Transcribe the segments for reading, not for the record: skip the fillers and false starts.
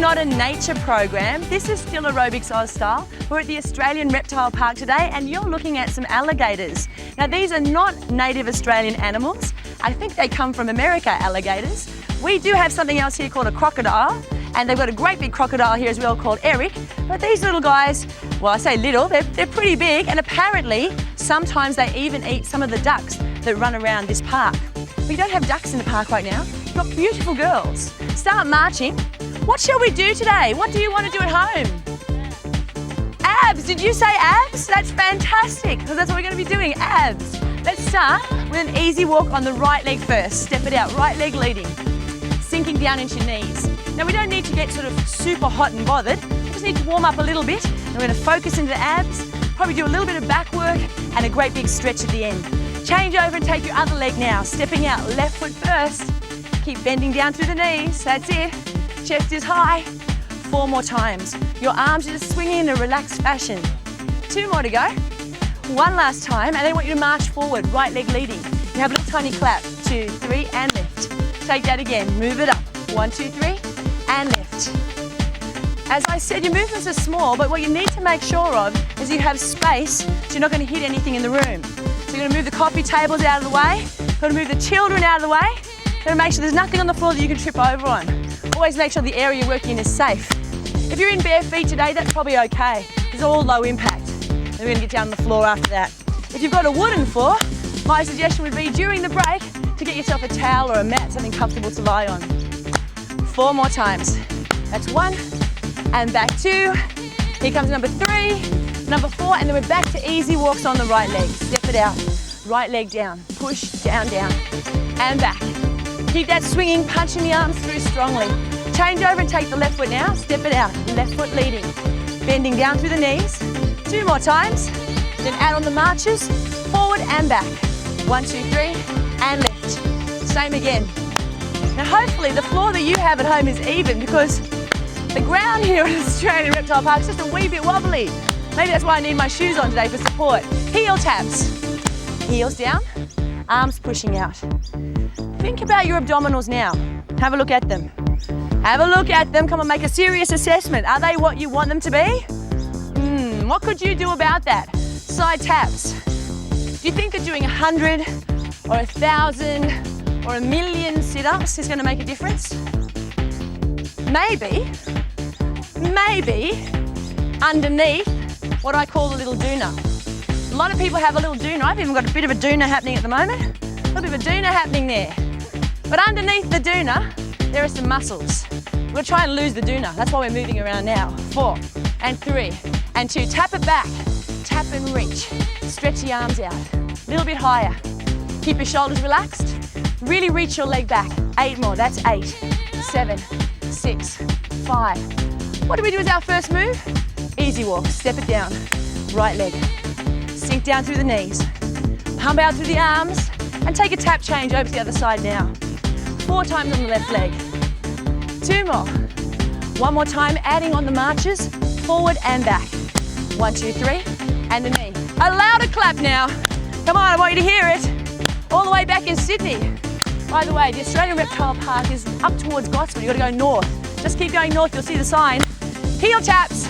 not a nature program. This is still Aerobics Oz Style. We're at the Australian Reptile Park today and you're looking at some alligators. Now these are not native Australian animals. I think they come from America, alligators. We do have something else here called a crocodile, and they've got a great big crocodile here as well called Eric. But these little guys, well, I say little, they're pretty big, and apparently sometimes they even eat some of the ducks that run around this park. We don't have ducks in the park right now. We've got beautiful girls. Start marching. What shall we do today? What do you want to do at home? Abs. Did you say abs? That's fantastic, because that's what we're going to be doing, abs. Let's start with an easy walk on the right leg first. Step it out, right leg leading. Sinking down into your knees. Now we don't need to get sort of super hot and bothered. We just need to warm up a little bit. And we're going to focus into the abs, probably do a little bit of back work and a great big stretch at the end. Change over and take your other leg now. Stepping out, left foot first. Keep bending down through the knees. That's it. Chest is high. 4 more times. Your arms are just swinging in a relaxed fashion. 2 more to go. 1 last time, and then I want you to march forward, right leg leading. You have a little tiny clap. 2, 3, and lift. Take that again. Move it up. 1, 2, 3, and lift. As I said, your movements are small, but what you need to make sure of is you have space so you're not going to hit anything in the room. So you're going to move the coffee tables out of the way. You've got to move the children out of the way. You've got to make sure there's nothing on the floor that you can trip over on. Always make sure the area you're working in is safe. If you're in bare feet today, that's probably okay. It's all low impact. Then we're going to get down on the floor after that. If you've got a wooden floor, my suggestion would be during the break to get yourself a towel or a mat, something comfortable to lie on. 4 more times. That's 1, and back 2. Here comes number 3, number 4, and then we're back to easy walks on the right leg. Step it out. Right leg down. Push, down, down, and back. Keep that swinging, punching the arms through strongly. Change over and take the left foot now. Step it out. Left foot leading. Bending down through the knees. 2 more times. Then add on the marches. Forward and back. 1, 2, 3, and lift. Same again. Now hopefully the floor that you have at home is even, because the ground here at Australian Reptile Park is just a wee bit wobbly. Maybe that's why I need my shoes on today for support. Heel taps. Heels down, arms pushing out. Think about your abdominals now. Have a look at them. Have a look at them. Come on, make a serious assessment. Are they what you want them to be? What could you do about that? Side taps. Do you think that doing 100 or 1,000 or 1,000,000 sit-ups is going to make a difference? Maybe underneath what I call a little doona. A lot of people have a little doona. I've even got a bit of a doona happening at the moment. A little bit of a doona happening there. But underneath the doona, there are some muscles. We're going to try and lose the doona. That's why we're moving around now. 4, and 3, and 2. Tap it back. Tap and reach. Stretch the arms out. A little bit higher. Keep your shoulders relaxed. Really reach your leg back. 8 more. That's 8, 7, 6, 5. What do we do as our first move? Easy walk. Step it down. Right leg. Sink down through the knees. Pump out through the arms and take a tap change over to the other side now. 4 times on the left leg. 2 more. 1 more time, adding on the marches, forward and back. 1, 2, 3, and the knee. A louder clap now. Come on, I want you to hear it. All the way back in Sydney. By the way, the Australian Reptile Park is up towards Gosford. You've got to go north. Just keep going north, you'll see the sign. Heel taps.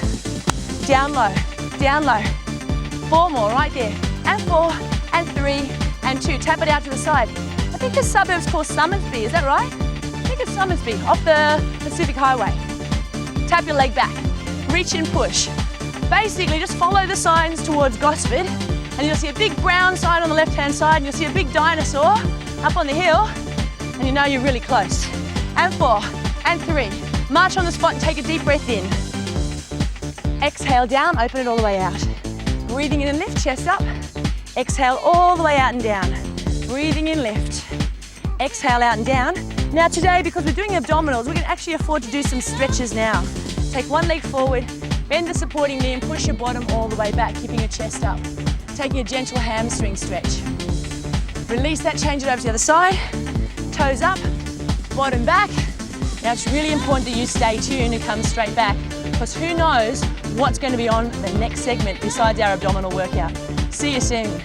Down low, down low. 4 more right there. And 4, and 3, and 2. Tap it out to the side. I think the suburb's called Somersby, is that right? I think it's Somersby, off the Pacific Highway. Tap your leg back. Reach and push. Basically, just follow the signs towards Gosford, and you'll see a big brown sign on the left-hand side, and you'll see a big dinosaur up on the hill, and you know you're really close. And 4, and 3. March on the spot and take a deep breath in. Exhale down, open it all the way out. Breathing in and lift, chest up. Exhale all the way out and down. Breathing in, lift. Exhale out and down. Now today, because we're doing abdominals, we can actually afford to do some stretches now. Take 1 leg forward, bend the supporting knee and push your bottom all the way back, keeping your chest up. Taking a gentle hamstring stretch. Release that, change it over to the other side. Toes up, bottom back. Now it's really important that you stay tuned and come straight back, because who knows what's going to be on the next segment besides our abdominal workout. See you soon.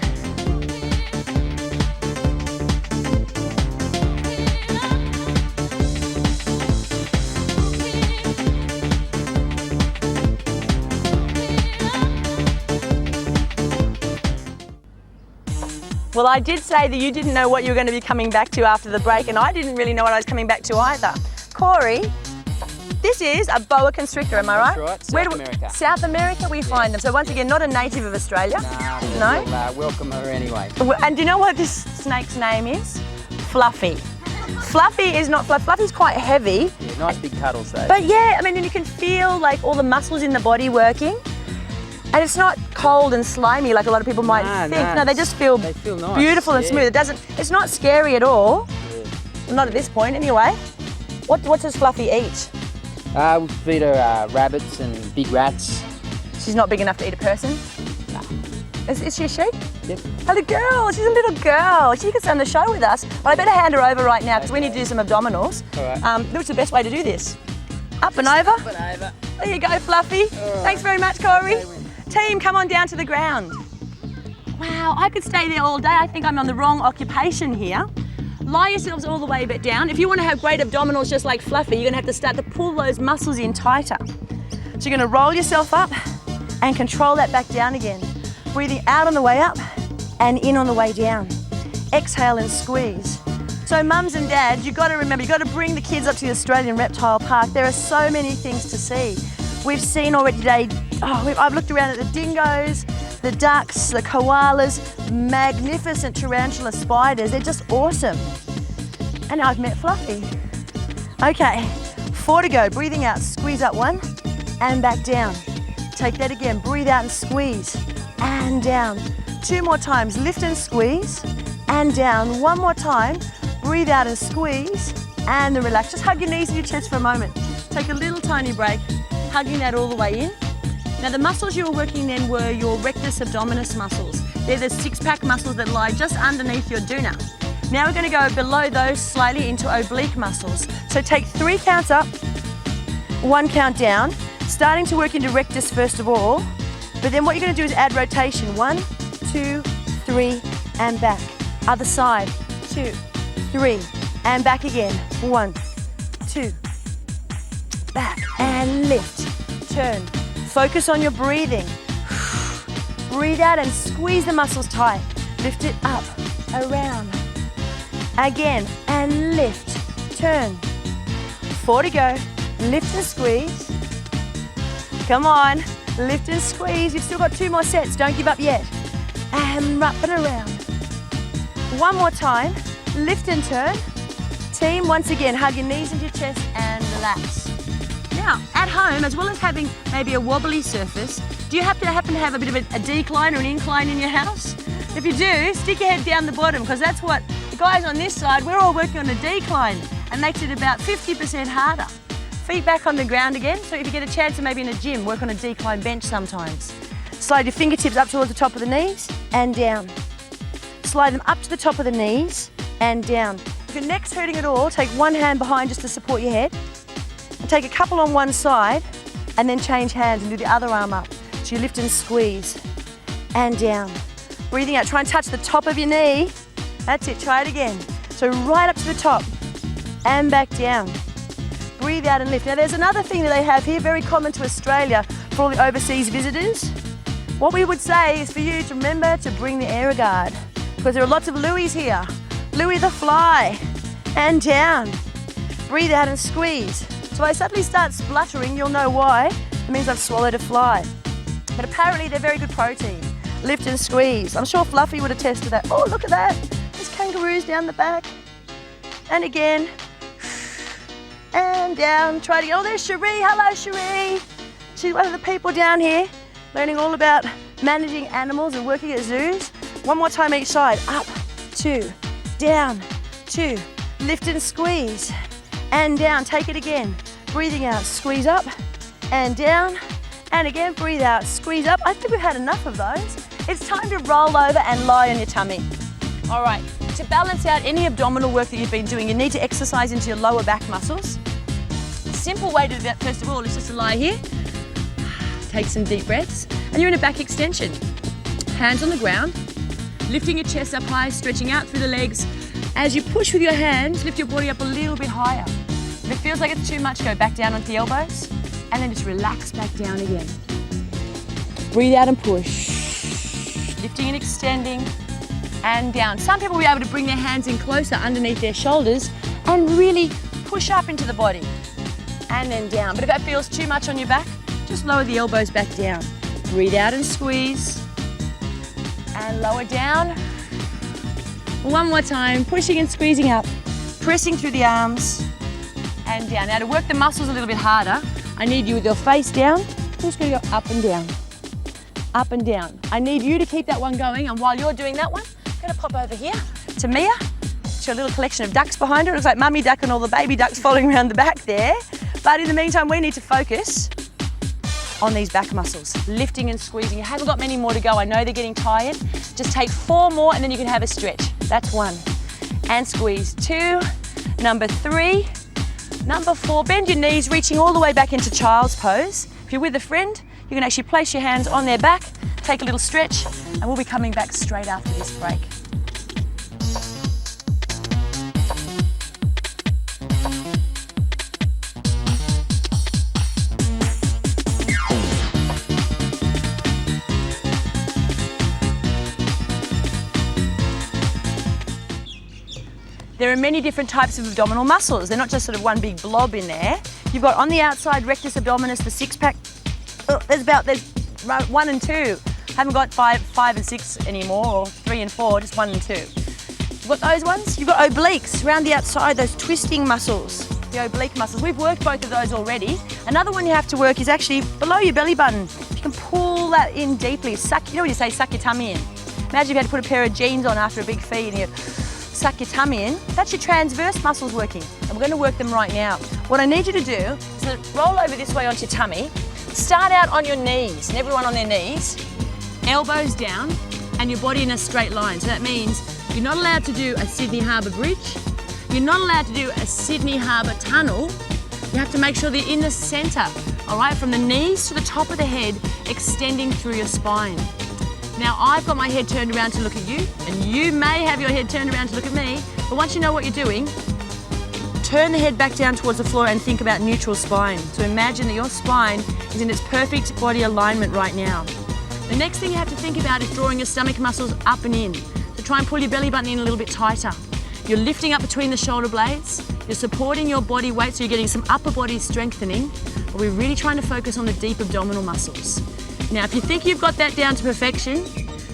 Well, I did say that you didn't know what you were going to be coming back to after the break, and I didn't really know what I was coming back to either. Corey, this is a boa constrictor, am I right? That's right, South America. South America we find them. So once again, not a native of Australia. No? We'll welcome her anyway. And do you know what this snake's name is? Fluffy. Fluffy is not fluffy. Fluffy's quite heavy. Yeah, nice big cuddles though. But yeah, I mean, and you can feel like all the muscles in the body working. And it's not cold and slimy like a lot of people might think. No, they just feel nice. Beautiful and smooth. It's not scary at all. Yeah. Not at this point anyway. What does Fluffy eat? We feed her rabbits and big rats. She's not big enough to eat a person? No. Is she a sheep? Yep. Oh, the girl, she's a little girl. She could stay on the show with us. But I better hand her over right now because we need to do some abdominals. All right. What's the best way to do this? Up and over? Up and over. There you go, Fluffy. Thanks very much, Corey. Team, come on down to the ground. Wow, I could stay there all day. I think I'm on the wrong occupation here. Lie yourselves all the way back down. If you want to have great abdominals just like Fluffy, you're going to have to start to pull those muscles in tighter. So you're going to roll yourself up and control that back down again. Breathing out on the way up and in on the way down. Exhale and squeeze. So mums and dads, you've got to remember, you've got to bring the kids up to the Australian Reptile Park. There are so many things to see. We've seen already today, I've looked around at the dingoes, the ducks, the koalas, magnificent tarantula spiders. They're just awesome. And I've met Fluffy. Okay, 4 to go. Breathing out, squeeze up 1 and back down. Take that again, breathe out and squeeze and down. 2 more times, lift and squeeze and down. 1 more time, breathe out and squeeze and then relax. Just hug your knees and your chest for a moment. Take a little tiny break. Hugging that all the way in. Now the muscles you were working then were your rectus abdominis muscles. They're the 6-pack muscles that lie just underneath your duna. Now we're going to go below those slightly into oblique muscles. So take 3 counts up, 1 count down, starting to work into rectus first of all, but then what you're going to do is add rotation. 1, 2, 3, and back. Other side, 2, 3, and back again. 1, 2, back, and lift, turn. Focus on your breathing. Breathe out and squeeze the muscles tight. Lift it up, around. Again, and lift, turn. 4 to go. Lift and squeeze. Come on, lift and squeeze. You've still got 2 more sets, don't give up yet. And up and around. 1 more time, lift and turn. Team, once again, hug your knees into your chest and relax. Now, at home, as well as having maybe a wobbly surface, do you happen to have a bit of a decline or an incline in your house? If you do, stick your head down the bottom because that's what the guys on this side, we're all working on a decline and makes it about 50% harder. Feet back on the ground again, so if you get a chance to maybe in a gym, work on a decline bench sometimes. Slide your fingertips up towards the top of the knees and down. Slide them up to the top of the knees and down. If your neck's hurting at all, take 1 hand behind just to support your head. And take a couple on one side and then change hands and do the other arm up. So you lift and squeeze and down. Breathing out, try and touch the top of your knee. That's it, try it again. So right up to the top and back down. Breathe out and lift. Now there's another thing that they have here, very common to Australia for all the overseas visitors. What we would say is for you to remember to bring the Aeroguard because there are lots of Louis here. Louis the fly and down. Breathe out and squeeze. So if I suddenly start spluttering, you'll know why. It means I've swallowed a fly. But apparently they're very good protein. Lift and squeeze. I'm sure Fluffy would attest to that. Oh, look at that. There's kangaroos down the back. And again. And down. Try it again. Oh, there's Cherie. Hello, Cherie. She's one of the people down here learning all about managing animals and working at zoos. 1 more time each side. Up, 2, down, 2. Lift and squeeze. And down, take it again. Breathing out, squeeze up and down. And again, breathe out, squeeze up. I think we've had enough of those. It's time to roll over and lie on your tummy. All right, to balance out any abdominal work that you've been doing, you need to exercise into your lower back muscles. A simple way to do that, first of all, is just to lie here. Take some deep breaths. And you're in a back extension. Hands on the ground, lifting your chest up high, stretching out through the legs. As you push with your hands, lift your body up a little bit higher. If it feels like it's too much, go back down onto the elbows and then just relax back down again. Breathe out and push. Lifting and extending. and down. Some people will be able to bring their hands in closer underneath their shoulders and really push up into the body. And then down. But if that feels too much on your back, just lower the elbows back down. Breathe out and squeeze. And lower down. One more time, pushing and squeezing up. Pressing through the arms. And down. Now to work the muscles a little bit harder, I need you with your face down. I'm just going to go up and down. Up and down. I need you to keep that one going, and while you're doing that one, I'm going to pop over here to Mia. It's a little collection of ducks behind her. It looks like mummy duck and all the baby ducks following around the back there. But in the meantime, we need to focus on these back muscles, lifting and squeezing. You haven't got many more to go. I know they're getting tired. Just take 4 more and then you can have a stretch. That's 1. And squeeze. 2. Number 3. Number 4. Bend your knees, reaching all the way back into child's pose. If you're with a friend, you can actually place your hands on their back, take a little stretch, and we'll be coming back straight after this break. There are many different types of abdominal muscles. They're not just sort of one big blob in there. You've got on the outside rectus abdominis, the 6-pack. There's 1 and 2. Haven't got 5 and 6 anymore, or 3 and 4, just 1 and 2. You've got those ones. You've got obliques around the outside, those twisting muscles, the oblique muscles. We've worked both of those already. Another one you have to work is actually below your belly button. You can pull that in deeply. Suck, you know when you say suck your tummy in? Imagine if you had to put a pair of jeans on after a big feed and you suck your tummy in. That's your transverse muscles working, and we're going to work them right now. What I need you to do is to roll over this way onto your tummy. Start out on your knees, and everyone on their knees, elbows down, and your body in a straight line. So that means you're not allowed to do a Sydney Harbour Bridge. You're not allowed to do a Sydney Harbour Tunnel. You have to make sure they're in the centre, all right? From the knees to the top of the head, extending through your spine. Now, I've got my head turned around to look at you, and you may have your head turned around to look at me, but once you know what you're doing, turn the head back down towards the floor and think about neutral spine. So imagine that your spine is in its perfect body alignment right now. The next thing you have to think about is drawing your stomach muscles up and in. So try and pull your belly button in a little bit tighter. You're lifting up between the shoulder blades, you're supporting your body weight so you're getting some upper body strengthening, but we're really trying to focus on the deep abdominal muscles. Now, if you think you've got that down to perfection,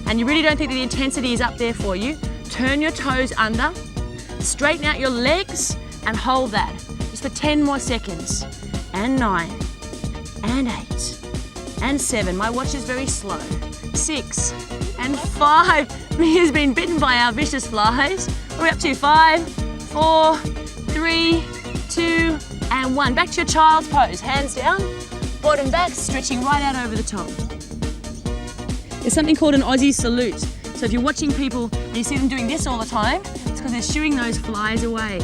and you really don't think that the intensity is up there for you, turn your toes under, straighten out your legs, and hold that. Just for 10 more seconds. And 9, and 8, and 7. My watch is very slow. 6, and 5. Mia's been bitten by our vicious flies. What are we up to? 5, 4, 3, 2, and 1. Back to your child's pose. Hands down, bottom back, stretching right out over the top. There's something called an Aussie salute. So if you're watching people and you see them doing this all the time, it's because they're shooing those flies away.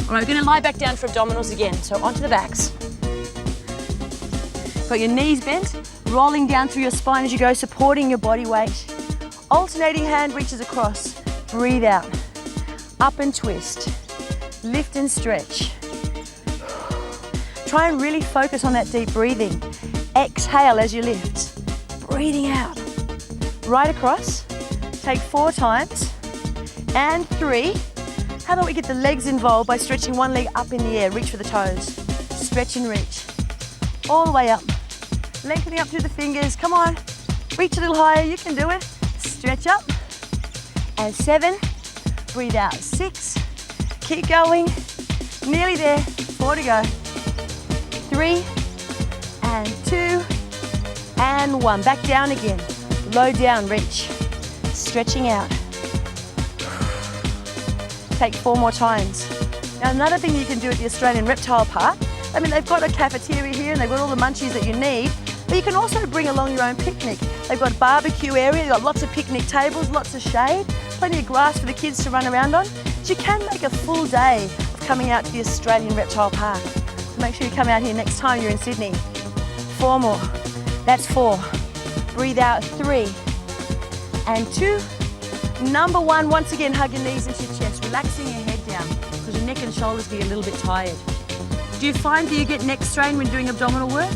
All right, we're going to lie back down for abdominals again. So onto the backs. Got your knees bent, rolling down through your spine as you go, supporting your body weight. Alternating hand reaches across. Breathe out. Up and twist. Lift and stretch. Try and really focus on that deep breathing. Exhale as you lift. Breathing out. Right across. Take 4 times. And 3. How about we get the legs involved by stretching one leg up in the air. Reach for the toes. Stretch and reach. All the way up. Lengthening up through the fingers. Come on. Reach a little higher. You can do it. Stretch up. And 7. Breathe out. 6. Keep going. Nearly there. 4 to go. 3. And 2. And 1. Back down again. Low down. Reach. Stretching out. Take 4 more times. Now another thing you can do at the Australian Reptile Park, I mean they've got a cafeteria here and they've got all the munchies that you need, but you can also bring along your own picnic. They've got a barbecue area, they've got lots of picnic tables, lots of shade, plenty of grass for the kids to run around on. So you can make a full day of coming out to the Australian Reptile Park. So make sure you come out here next time you're in Sydney. 4 more. That's 4. Breathe out. 3. And 2. Number 1, once again, hug your knees into your chest, relaxing your head down because your neck and shoulders get a little bit tired. Do you find that you get neck strain when doing abdominal work?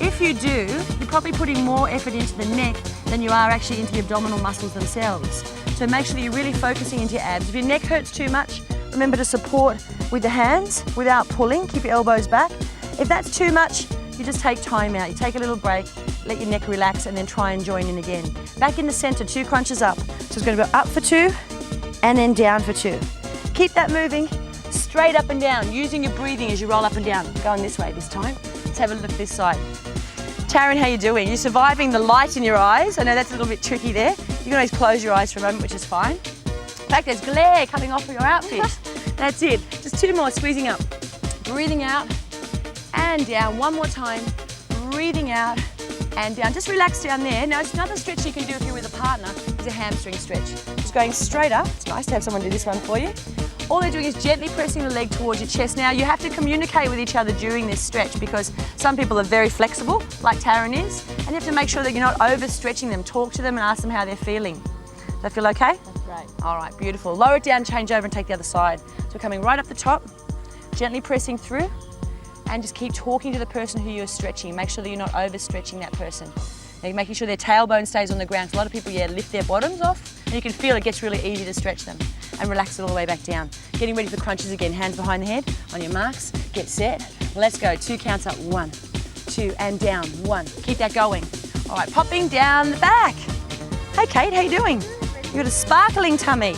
If you do, you're probably putting more effort into the neck than you are actually into the abdominal muscles themselves. So make sure that you're really focusing into your abs. If your neck hurts too much, remember to support with the hands without pulling. Keep your elbows back. If that's too much, you just take time out. You take a little break, let your neck relax, and then try and join in again. Back in the center, 2 crunches up. So it's going to go up for 2 and then down for 2. Keep that moving, straight up and down, using your breathing as you roll up and down. Going this way this time. Let's have a look this side. Taryn, how you doing? You're surviving the light in your eyes. I know that's a little bit tricky there. You can always close your eyes for a moment, which is fine. In fact, there's glare coming off of your outfit. That's it. Just 2 more, squeezing up. Breathing out and down. 1 more time. Breathing out and down. Just relax down there. Now, it's another stretch you can do if you're with a partner is a hamstring stretch. Just going straight up. It's nice to have someone do this one for you. All they're doing is gently pressing the leg towards your chest. Now, you have to communicate with each other during this stretch because some people are very flexible, like Taryn is, and you have to make sure that you're not overstretching them. Talk to them and ask them how they're feeling. Does that feel okay? That's great. All right, beautiful. Lower it down, change over and take the other side. So we're coming right up the top, gently pressing through, and just keep talking to the person who you're stretching. Make sure that you're not overstretching that person. Now, making sure their tailbone stays on the ground. So a lot of people, lift their bottoms off, and you can feel it gets really easy to stretch them. And relax it all the way back down. Getting ready for crunches again. Hands behind the head. On your marks, get set. Let's go. 2 counts up. 1, 2, and down. 1. Keep that going. All right, popping down the back. Hey, Kate, how you doing? You got a sparkling tummy.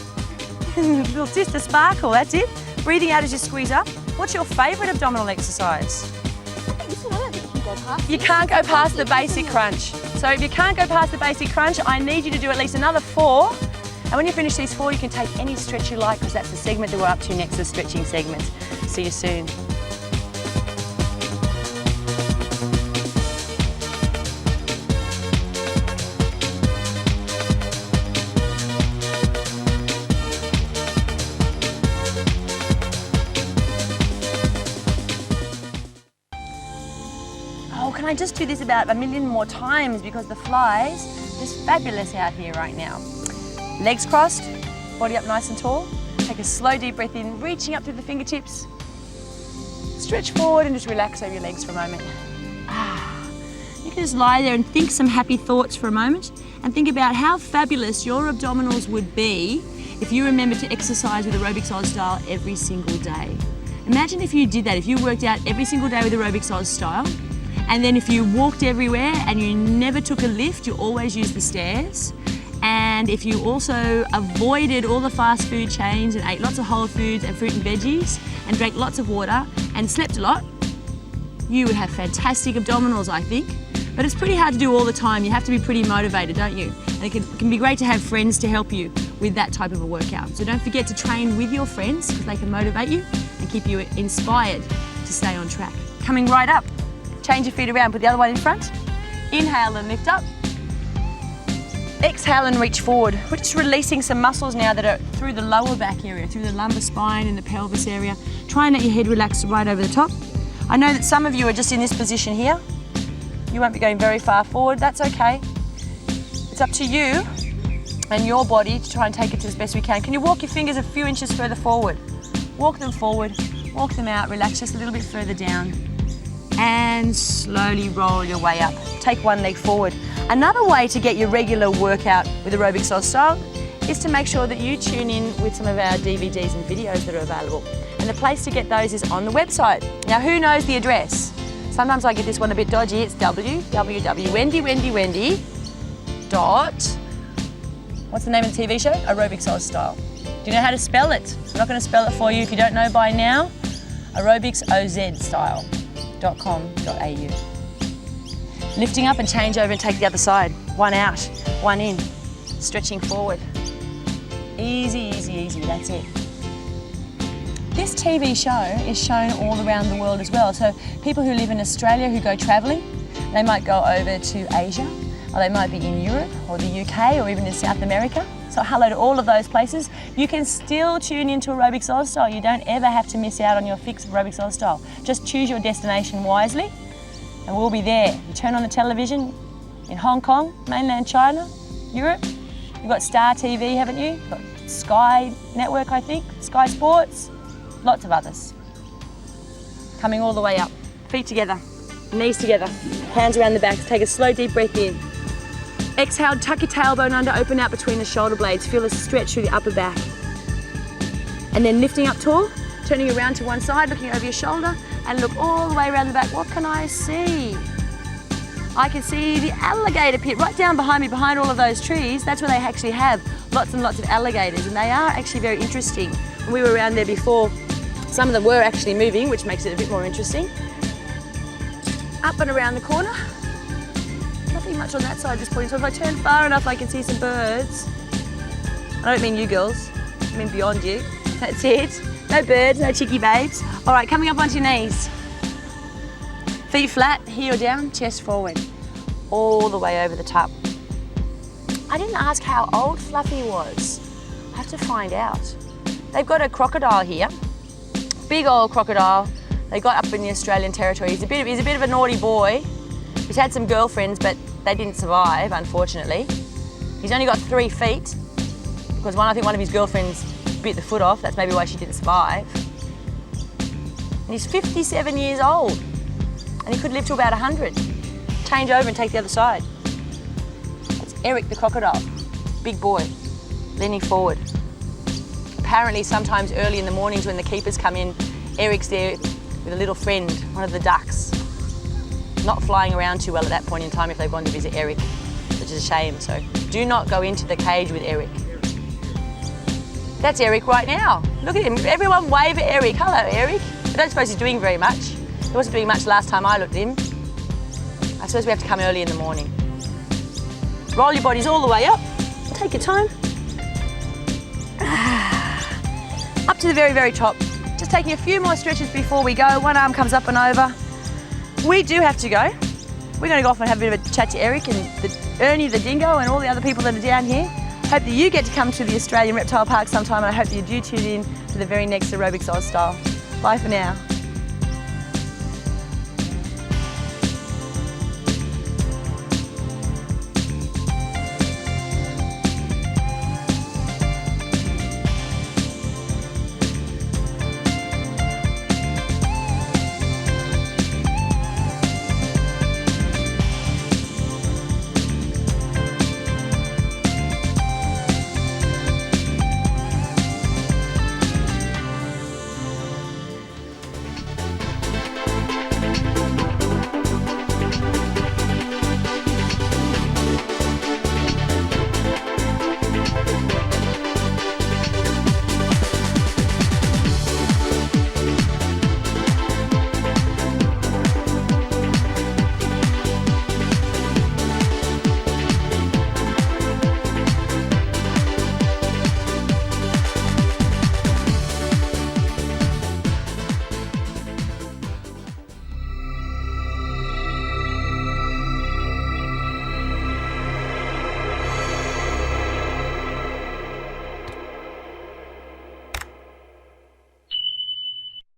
Little sister sparkle, that's it. Breathing out as you squeeze up. What's your favourite abdominal exercise? You can't go past the basic crunch. So if you can't go past the basic crunch, I need you to do at least another 4. And when you finish these 4, you can take any stretch you like because that's the segment that we're up to next, the stretching segment. See you soon. Oh, can I just do this about a million more times because the flies are just fabulous out here right now. Legs crossed, body up nice and tall. Take a slow deep breath in, reaching up through the fingertips. Stretch forward and just relax over your legs for a moment. You can just lie there and think some happy thoughts for a moment and think about how fabulous your abdominals would be if you remembered to exercise with Aerobics Oz Style every single day. Imagine if you did that, if you worked out every single day with Aerobics Oz Style, and then if you walked everywhere and you never took a lift, you always used the stairs. And if you also avoided all the fast food chains and ate lots of whole foods and fruit and veggies and drank lots of water and slept a lot, you would have fantastic abdominals, I think. But it's pretty hard to do all the time. You have to be pretty motivated, don't you? And it can be great to have friends to help you with that type of a workout. So don't forget to train with your friends because they can motivate you and keep you inspired to stay on track. Coming right up. Change your feet around, put the other one in front. Inhale and lift up. Exhale and reach forward. We're just releasing some muscles now that are through the lower back area, through the lumbar spine and the pelvis area. Try and let your head relax right over the top. I know that some of you are just in this position here. You won't be going very far forward, that's okay. It's up to you and your body to try and take it to as best we can. Can you walk your fingers a few inches further forward? Walk them forward, walk them out, relax just a little bit further down. And slowly roll your way up. Take one leg forward. Another way to get your regular workout with Aerobics Oz Style is to make sure that you tune in with some of our DVDs and videos that are available. And the place to get those is on the website. Now, who knows the address? Sometimes I get this one a bit dodgy. It's www.wendy. What's the name of the TV show? Aerobics Oz Style. Do you know how to spell it? I'm not going to spell it for you if you don't know by now. Aerobics Oz Style.com.au. Lifting up and change over and take the other side. 1 out, 1 in. Stretching forward. Easy, easy, easy, that's it. This TV show is shown all around the world as well. So people who live in Australia who go travelling, they might go over to Asia, or they might be in Europe or the UK or even in South America. So hello to all of those places. You can still tune into Aerobics Oz Style. You don't ever have to miss out on your fix of Aerobics Oz Style. Just choose your destination wisely and we'll be there. You turn on the television in Hong Kong, mainland China, Europe. You've got Star TV, haven't you? You've got Sky Network, I think, Sky Sports, lots of others. Coming all the way up. Feet together, knees together, hands around the back. Take a slow deep breath in. Exhale, tuck your tailbone under, open out between the shoulder blades. Feel a stretch through the upper back. And then lifting up tall, turning around to one side, looking over your shoulder, and look all the way around the back. What can I see? I can see the alligator pit right down behind me, behind all of those trees. That's where they actually have lots and lots of alligators, and they are actually very interesting. When we were around there before, some of them were actually moving, which makes it a bit more interesting. Up and around the corner. Nothing much on that side at this point. So if I turn far enough, I can see some birds. I don't mean you girls, I mean beyond you. That's it. No birds, no cheeky babes. All right, coming up onto your knees. Feet flat, heel down, chest forward. All the way over the top. I didn't ask how old Fluffy was. I have to find out. They've got a crocodile here. Big old crocodile. They got up in the Australian territory. He's a bit of a naughty boy. He's had some girlfriends, but they didn't survive, unfortunately. He's only got 3 feet, because I think one of his girlfriends bit the foot off. That's maybe why she didn't survive. And he's 57 years old, and he could live to about 100. Change over and take the other side. That's Eric the crocodile. Big boy, leaning forward. Apparently, sometimes early in the mornings when the keepers come in, Eric's there with a little friend, one of the ducks. Not flying around too well at that point in time if they've gone to visit Eric, which is a shame. So do not go into the cage with Eric. That's Eric right now. Look at him. Everyone wave at Eric. Hello, Eric. I don't suppose he's doing very much. He wasn't doing much last time I looked at him. I suppose we have to come early in the morning. Roll your bodies all the way up. Take your time. Up to the very, very top. Just taking a few more stretches before we go. One arm comes up and over. We do have to go. We're going to go off and have a bit of a chat to Eric and Ernie the dingo and all the other people that are down here. Hope that you get to come to the Australian Reptile Park sometime, and I hope that you do tune in to the very next Aerobics Oz Style. Bye for now.